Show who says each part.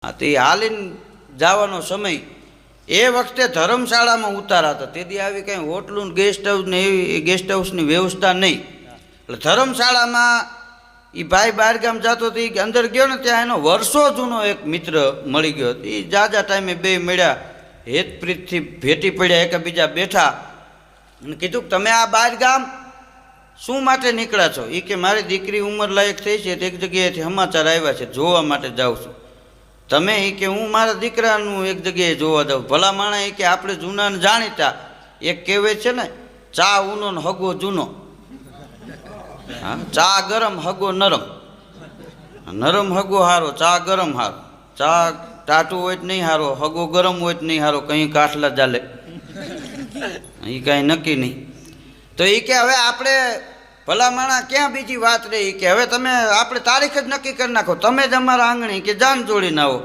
Speaker 1: હા, તે હાલીને જવાનો સમય એ વખતે ધર્મશાળામાં ઉતારા હતા. તેથી આવી કંઈ હોટલું ગેસ્ટ હાઉસ ને એવી ગેસ્ટ હાઉસની વ્યવસ્થા નહીં. એટલે ધર્મશાળામાં એ ભાઈ બહારગામ જતો હતો, એ અંદર ગયો ને ત્યાં એનો વર્ષો જૂનો એક મિત્ર મળી ગયો. એ જાજા ટાઈમે બે મળ્યા, હેતપ્રીતથી ભેટી પડ્યા, એકબીજા બેઠા અને કીધું કે તમે આ બહારગામ શું માટે નીકળ્યા છો? એ કે મારી દીકરી ઉંમર લાયક થઈ છે, એક જગ્યાએથી સમાચાર આવ્યા છે, જોવા માટે જાઉં છું. તમે એ કે હું મારા દીકરાનું એક જગ્યાએ જોવા જાઉં. ભલા માણા એ કે આપણે જૂનાને જાણીતા એક કહેવાય છે ને, ચા ઊનો ને હગો જૂનો. હા, ચા ગરમ હગો નરમ, નરમ હગો હારો, ચા ગરમ હારો. ચા ટાટું હોય જ નહીં હારો, હગો ગરમ હોય જ નહીં હારો, કંઈ કાઠલા ચાલે, એ કાંઈ નક્કી નહીં. તો એ કે હવે આપણે ભલા માણા ક્યાં બીજી વાત રહી કે હવે તમે આપણે તારીખ જ નક્કી કરી નાખો, તમે જ અમારા આંગણે કે જાન જોડીને આવો.